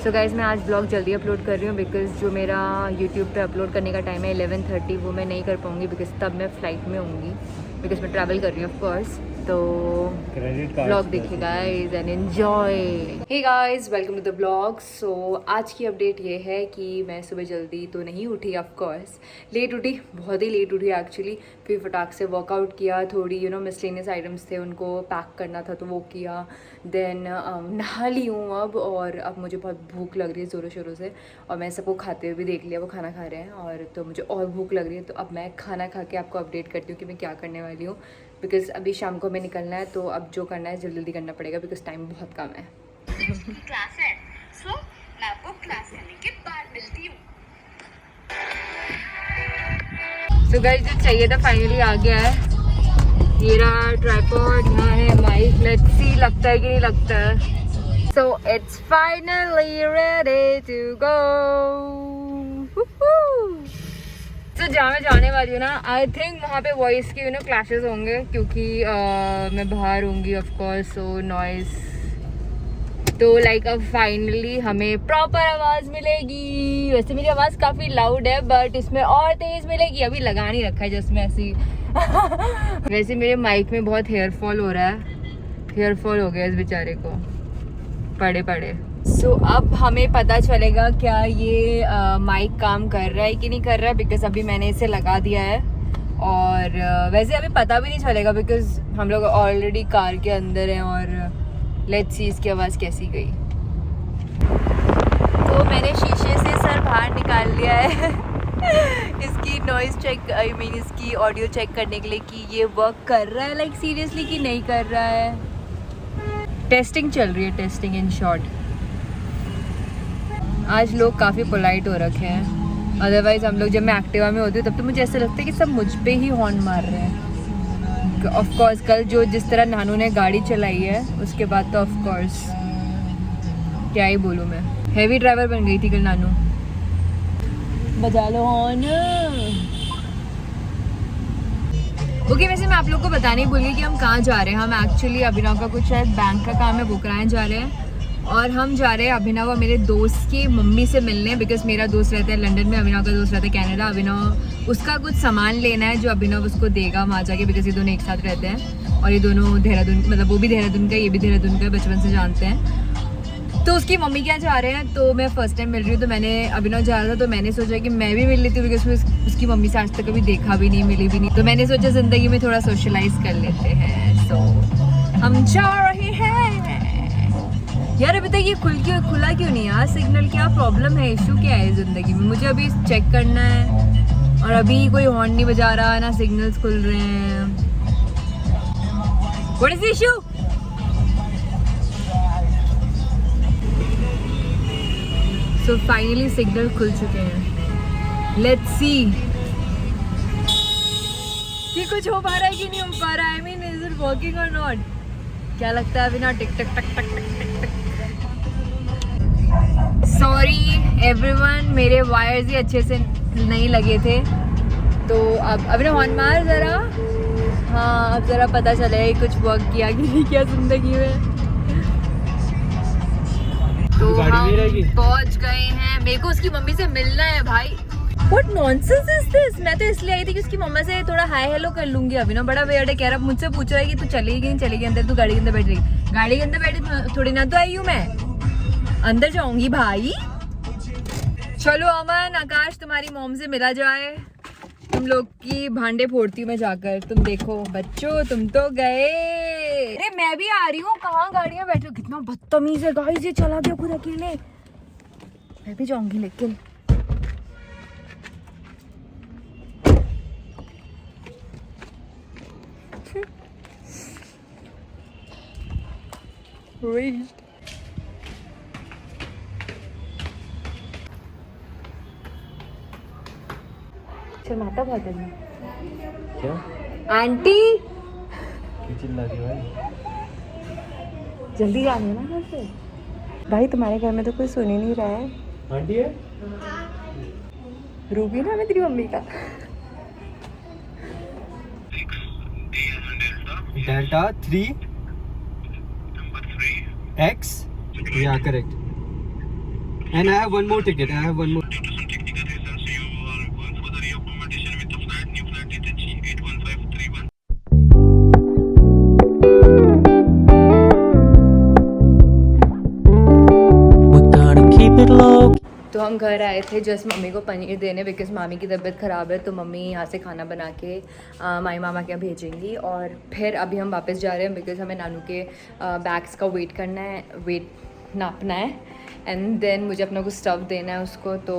So guys मैं आज blog जल्दी अपलोड कर रही हूँ बिकॉज़ जो मेरा यूट्यूब पे अपलोड करने का टाइम है 11:30 वो मैं नहीं कर पाऊँगी बिकॉज़ तब मैं फ़्लाइट में होंगी बिकॉज़ मैं ट्रैवल कर रही हूँ ऑफ कोर्स। तो ब्लॉग देखिए guys and enjoy. Hey guys welcome to the blog. So आज की अपडेट ये है कि मैं सुबह जल्दी तो नहीं उठी ऑफ कोर्स, लेट उठी, बहुत ही लेट उठी एक्चुअली। फिर फटाक से वर्कआउट किया, थोड़ी मिसलेनियस आइटम्स थे उनको पैक करना था तो वो किया। देन नहा ली हूँ अब अब मुझे बहुत भूख लग रही है ज़ोरों शोरों से और मैं सबको खाते हुए भी देख लिया, वो खाना खा रहे हैं और तो मुझे और भूख लग रही है। तो अब मैं खाना खा के आपको अपडेट करती हूँ कि मैं क्या करने वाली हूँ बिकॉज़ अभी शाम को हमें निकलना है तो अब जो करना है जल्दी जल्दी करना पड़ेगा बिकॉज़ टाइम बहुत कम है। क्लास है सो मैं आपको क्लास करने के बाद मिलती हूँ। सो गाइस जो चाहिए था फाइनली आ गया है। ये रहा ट्राइपॉड, यहाँ है माइक, लेट्स सी लगता है कि नहीं लगता है। So it's finally ready to go. तो जहाँ मैं जाने वाली हूँ ना, आई थिंक वहाँ पे वॉइस की क्लासेस होंगे क्योंकि मैं बाहर होंगी ऑफ कोर्स, सो नॉइस। तो लाइक अब फाइनली हमें प्रॉपर आवाज़ मिलेगी। वैसे मेरी आवाज़ काफ़ी लाउड है बट इसमें और तेज़ मिलेगी। अभी लगा नहीं रखा है जिसमें ऐसी वैसे मेरे माइक में बहुत हेयर फॉल हो रहा है, हेयर फॉल हो गया इस बेचारे को पड़े पड़े। सो अब हमें पता चलेगा क्या ये माइक काम कर रहा है कि नहीं कर रहा है बिकॉज अभी मैंने इसे लगा दिया है। और वैसे अभी पता भी नहीं चलेगा बिकॉज हम लोग ऑलरेडी कार के अंदर हैं और लेट्स सी इसकी आवाज़ कैसी गई। तो मैंने शीशे से सर बाहर निकाल लिया है इसकी नॉइज़ चेक, आई मीन इसकी ऑडियो चेक करने के लिए कि ये वर्क कर रहा है लाइक सीरियसली कि नहीं कर रहा है। टेस्टिंग चल रही है, टेस्टिंग इन शॉर्ट। आज लोग काफ़ी पोलाइट हो रखे हैं, अदरवाइज़ हम लोग जब मैं एक्टिवा में होती हूँ तब तो मुझे ऐसा लगता है कि सब मुझ पे ही हॉर्न मार रहे हैं। ऑफ कोर्स कल जो जिस तरह नानू ने गाड़ी चलाई है उसके बाद तो ऑफ कोर्स क्या ही बोलूँ मैं, हैवी ड्राइवर बन गई थी कल नानू। बजा लो हॉर्न। ओके वैसे मैं आप लोग को बताने ही भूल गई कि हम कहाँ जा रहे हैं। हम एक्चुअली अभिनव का कुछ शायद बैंक का काम है वो कराने जा रहे हैं और हम जा रहे हैं अभिनव और मेरे दोस्त की मम्मी से मिलने बिकॉज मेरा दोस्त रहता है लंदन में, अभिनव का दोस्त रहता है कनाडा। अभिनव उसका कुछ सामान लेना है जो अभिनव उसको देगा वहाँ जाके बिकॉज ये दोनों एक साथ रहते हैं और ये दोनों देहरादून, मतलब वो भी देहरादून का, ये भी देहरादून का, बचपन से जानते हैं। तो उसकी मम्मी क्या जा रहे हैं तो मैं फर्स्ट टाइम मिल रही हूँ। तो मैंने अभिनव जा रहा था तो मैंने सोचा कि मैं भी मिल लेती हूँ बिकॉज उसकी मम्मी से आज तक कभी देखा भी नहीं, मिली भी नहीं। तो मैंने सोचा ज़िंदगी में थोड़ा सोशलाइज कर लेते हैं। सो हम जा रहे हैं। यार अभी तक ये खुला क्यों नहीं यार सिग्नल? क्या प्रॉब्लम है, इशू क्या है ज़िंदगी में? मुझे अभी चेक करना है और अभी कोई हॉर्न नहीं बजा रहा ना, सिग्नल्स खुल रहे हैं। What is the issue? So finally signal खुल चुके हैं। लेट्स सी कि कुछ हो पा रहा है कि नहीं हो पा रहा है। I mean is it working और नॉट? क्या लगता है अभी ना? टिक टक टक टक टक टक टक। सॉरी एवरीवन, मेरे वायर्स ही अच्छे से नहीं लगे थे तो अब अभी ना हॉर्न मार ज़रा। हाँ अब ज़रा पता चले कुछ वर्क किया कि नहीं किया ज़िंदगी में। तो हम पहुंच गए हैं। मेरे को उसकी मम्मी से मिलना है भाई। What nonsense is this? मैं तो इसलिए आई थी कि उसकी मम्मा से थोड़ा हाय हेलो कर लूंगी। अभी ना बड़ा वेयर्ड है, कह रहा मुझसे पूछ रहा है कि तू चलेगी नहीं चलेगी अंदर, तू गाड़ी के अंदर बैठ रही। गाड़ी के अंदर बैठी थोड़ी ना तो आई हूँ मैं, अंदर जाऊंगी भाई। चलो अमन आकाश तुम्हारी मॉम से मिला जाए, तुम लोग की भांडे फोड़ती हूँ मैं जाकर। तुम देखो बच्चों तुम तो गए। अरे मैं भी आ रही हूँ, कहाँ गाड़ियाँ बैठ रही? कितना बदतमीज है गाइस, ये चला गया खुद अकेले। मैं भी जाऊंगी लेकिन शर्माता बहुत है क्या आंटी। चिल्ला रही भाई? जल्दी जाने ना घर से भाई, तुम्हारे घर में तो कोई सुन ही नहीं रहा है। आंटी है रूबी ना मैं तेरी मम्मी का। डेल्टा 3 X, या correct. And I have one more ticket. I have one more. तो हम घर आए थे जस्ट मम्मी को पनीर देने, बिकॉज मामी की तबीयत ख़राब है, तो मम्मी यहाँ से खाना बना के माई मामा के यहाँ भेजेंगी। और फिर अभी हम वापस जा रहे हैं बिकॉज हमें नानू के बैग्स का वेट करना है, वेट नापना है, एंड देन मुझे अपना कुछ स्टफ़ देना है उसको। तो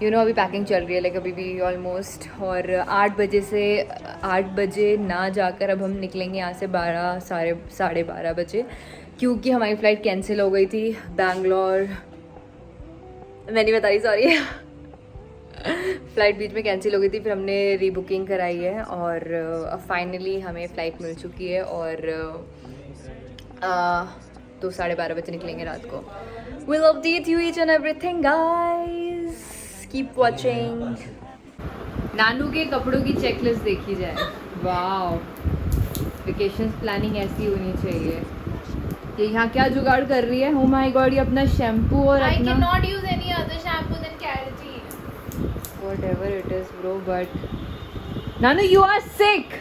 अभी पैकिंग चल रही है लाइक अभी भी ऑलमोस्ट। और 8 बजे ना जाकर अब हम निकलेंगे यहाँ से साढ़े 12 बजे, क्योंकि हमारी फ़्लाइट कैंसिल हो गई थी बैंगलोर। मैं नहीं बता रही, सॉरी। फ़्लाइट बीच में कैंसिल हो गई थी, फिर हमने रीबुकिंग कराई है और फाइनली हमें फ़्लाइट मिल चुकी है। और तो 12:30 बजे निकलेंगे रात को। We'll update you each and everything, guys. Keep watching. नानू के कपड़ों की चेकलिस्ट देखी जाए। वाह, वेकेशन प्लानिंग ऐसी होनी चाहिए। ये यहाँ क्या जुगाड़ कर रही है? Oh my God, ये अपना शैम्पू और I अपना cannot use any other shampoo than Carotene. whatever it is, bro. But Nanu, you are sick.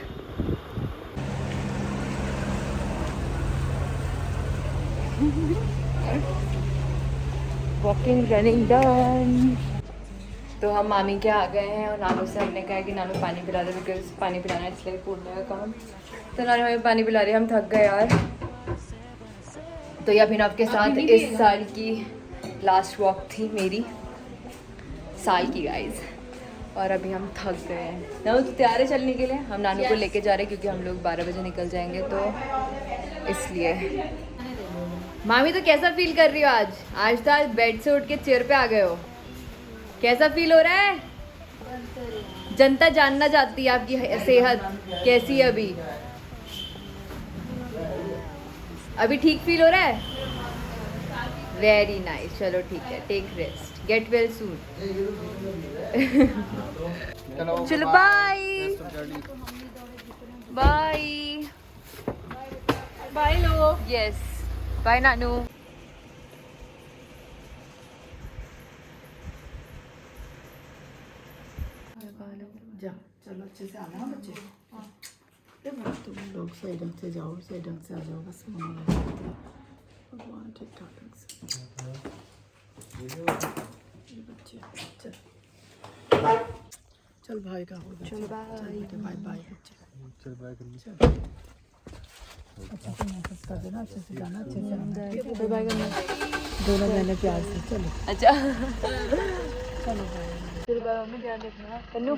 Walking, running done. तो हम मामी के आ गए हैं और नानू से हमने कहा कि नानू पानी पिला दे, बिकॉज पानी पिलाना इसलिए पूर्ण का काम। तो नानू हमें पानी पिला रही है, हम थक गए यार। तो ये अभिनव के साथ इस साल की लास्ट वॉक थी मेरी, साल की गाइस। और अभी हम थक गए हैं। नानू तो तैयार है चलने के लिए? हम नानू को लेके जा रहे हैं क्योंकि हम लोग 12 बजे निकल जाएंगे, तो इसलिए। मामी तो कैसा फील कर रही हो आज? आज तो आज बेड से उठ के चेयर पे आ गए हो, कैसा फील हो रहा है? जनता जानना चाहती है आपकी सेहत कैसी है अभी। अभी ठीक फील हो रहा है? वेरी नाइस, चलो ठीक है, take rest, get well soon. चलो बाय बाय बाय लो। यस बाय नानू। जा चलो, अच्छे से आना बच्चे। तुम लोग सही ढंग से जाओ, सही ढंग से आ जाओ, बस भगवान ठीक ठाक ढंग से। ये बच्चे चल भाई का हो, चलो बाय बाय बाय बच्चे, चल बाय कर ली। अच्छे से नफस कर देना, अच्छे से जाना, अच्छे से आना, बाय बाय करना, दोनों बहने प्यार से। चलो अच्छा चलो बाय। फिर बाय में ध्यान रखना कन्नू।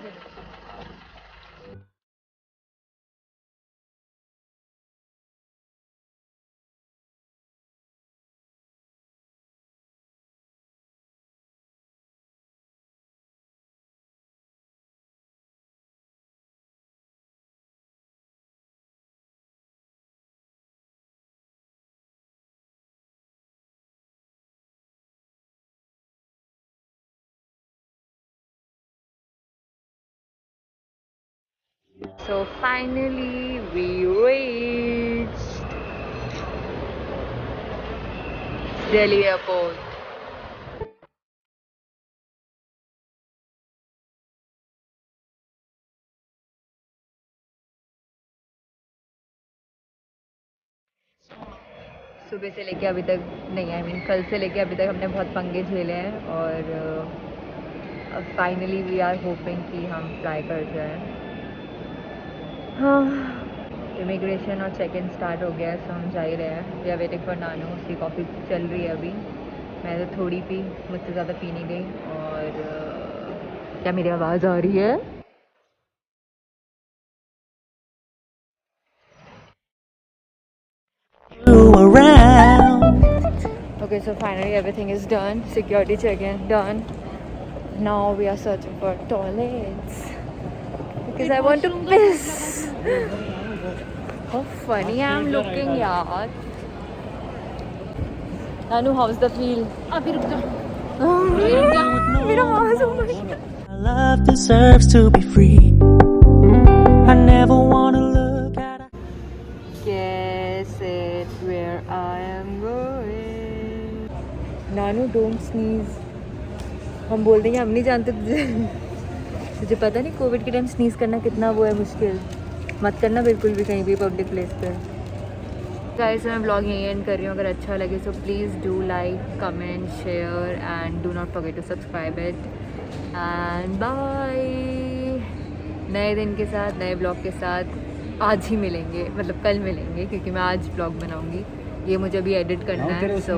So finally we reached Delhi airport. सुबह से लेके अभी तक नहीं, आई मीन कल से लेके अभी तक हमने बहुत पंगे झेले हैं और अब फाइनली वी आर होपिंग कि हम फ्लाई कर जाएं। हाँ, इमिग्रेशन और चेक इन स्टार्ट हो गया है, सो हम जा ही रहे हैं। वी आर वेटिंग फॉर नानू, उसकी कॉफ़ी चल रही है अभी। मैं तो थोड़ी पी, मुझसे ज़्यादा पी नहीं गई। और क्या मेरी आवाज़ आ रही है? Okay, so finally everything is done. Security check-in done. Now we are searching for toilets because I want to piss. How funny I am looking, yaar. Nanu, how's the feel? अभी रुक जा। मेरा आवाज हो गई। Love deserves to be free. I never wanna look at. Guess it where I am going. जानू don't sneeze. हम बोल देंगे हम नहीं जानते तुझे। तुझे पता नहीं कोविड के टाइम स्नीज करना कितना वो है मुश्किल। मत करना बिल्कुल भी कहीं भी पब्लिक प्लेस पे। गाइस मैं ब्लॉग यहीं एंड कर रही हूँ। अगर अच्छा लगे so please do like comment share and do not forget to subscribe it and bye. नए दिन के साथ नए ब्लॉग के साथ आज ही मिलेंगे, मतलब कल मिलेंगे क्योंकि मैं आज ब्लॉग बनाऊँगी। ये मुझे अभी एडिट करना है। सो